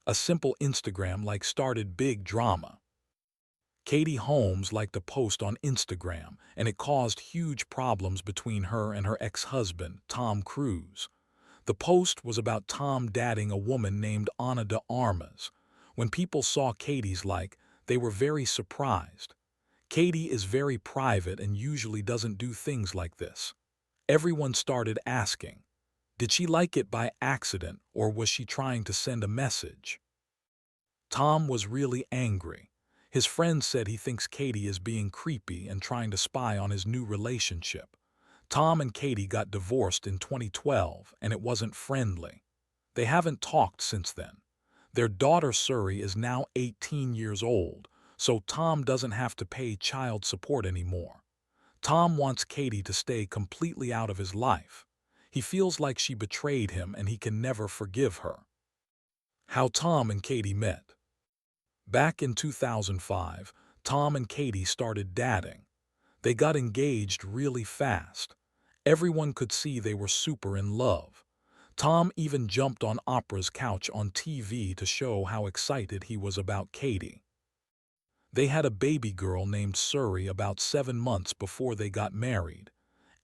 A simple Instagram like started big drama. Katie Holmes liked a post on Instagram, and it caused huge problems between her and her ex-husband, Tom Cruise. The post was about Tom dating a woman named Ana de Armas. When people saw Katie's like, they were very surprised. Katie is very private and usually doesn't do things like this. Everyone started asking, did she like it by accident or was she trying to send a message? Tom was really angry. His friend said he thinks Katie is being creepy and trying to spy on his new relationship. Tom and Katie got divorced in 2012 and it wasn't friendly. They haven't talked since then. Their daughter Suri is now 18 years old, so Tom doesn't have to pay child support anymore. Tom wants Katie to stay completely out of his life. He feels like she betrayed him and he can never forgive her. How Tom and Katie met. Back in 2005, Tom and Katie started dating. They got engaged really fast. Everyone could see they were super in love. Tom even jumped on Oprah's couch on TV to show how excited he was about Katie. They had a baby girl named Suri about 7 months before they got married.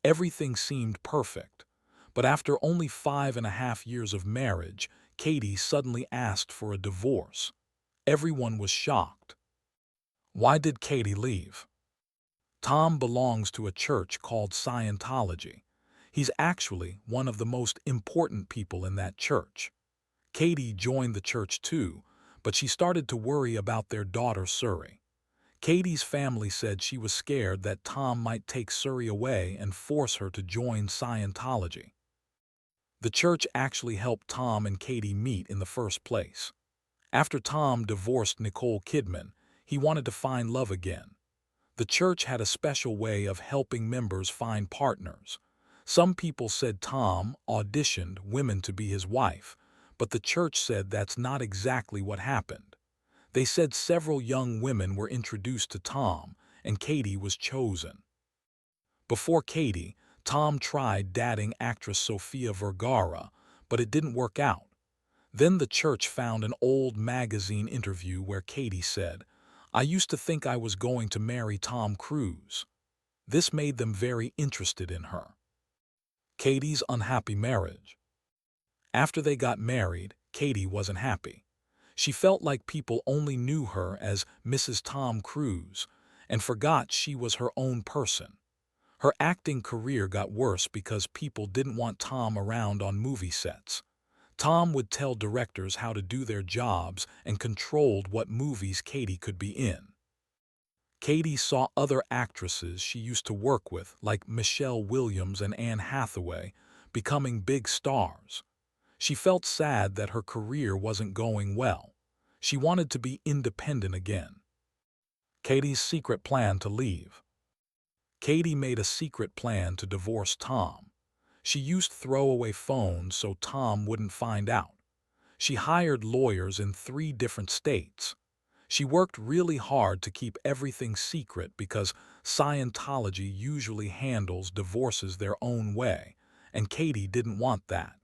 Everything seemed perfect. But after only 5.5 years of marriage, Katie suddenly asked for a divorce. Everyone was shocked. Why did Katie leave? Tom belongs to a church called Scientology. He's actually one of the most important people in that church. Katie joined the church too, but she started to worry about their daughter Suri. Katie's family said she was scared that Tom might take Suri away and force her to join Scientology. The church actually helped Tom and Katie meet in the first place. After Tom divorced Nicole Kidman, he wanted to find love again. The church had a special way of helping members find partners. Some people said Tom auditioned women to be his wife, but the church said that's not exactly what happened. They said several young women were introduced to Tom, and Katie was chosen. Before Katie, Tom tried dating actress Sofia Vergara, but it didn't work out. Then the church found an old magazine interview where Katie said, "I used to think I was going to marry Tom Cruise." This made them very interested in her. Katie's unhappy marriage. After they got married, Katie wasn't happy. She felt like people only knew her as Mrs. Tom Cruise and forgot she was her own person. Her acting career got worse because people didn't want Tom around on movie sets. Tom would tell directors how to do their jobs and controlled what movies Katie could be in. Katie saw other actresses she used to work with, like Michelle Williams and Anne Hathaway, becoming big stars. She felt sad that her career wasn't going well. She wanted to be independent again. Katie's secret plan to leave. Katie made a secret plan to divorce Tom. She used throwaway phones so Tom wouldn't find out. She hired lawyers in 3 different states. She worked really hard to keep everything secret because Scientology usually handles divorces their own way, and Katie didn't want that.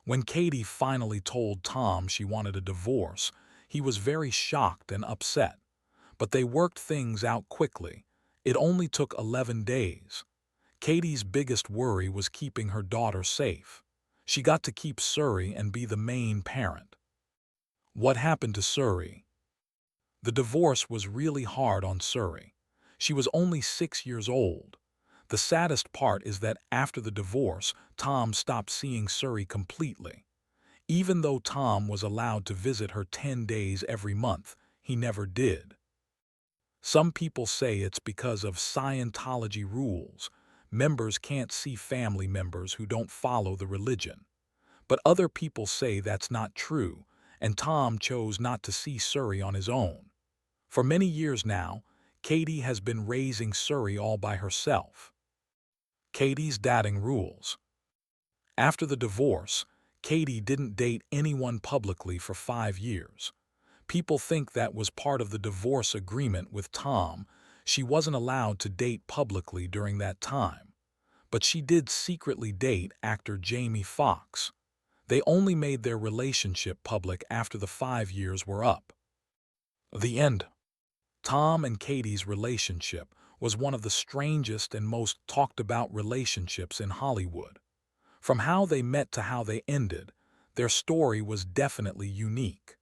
When Katie finally told Tom she wanted a divorce, he was very shocked and upset. But they worked things out quickly. It only took 11 days. Katie's biggest worry was keeping her daughter safe. She got to keep Suri and be the main parent. What happened to Suri? The divorce was really hard on Suri. She was only 6 years old. The saddest part is that after the divorce, Tom stopped seeing Suri completely. Even though Tom was allowed to visit her 10 days every month, he never did. Some people say it's because of Scientology rules. Members can't see family members who don't follow the religion. But other people say that's not true, and Tom chose not to see Suri on his own. For many years now, Katie has been raising Suri all by herself. Katie's dating rules. After the divorce, Katie didn't date anyone publicly for 5 years. People think that was part of the divorce agreement with Tom. She wasn't allowed to date publicly during that time. But she did secretly date actor Jamie Foxx. They only made their relationship public after the 5 years were up. The end. Tom and Katie's relationship was one of the strangest and most talked about relationships in Hollywood. From how they met to how they ended, their story was definitely unique.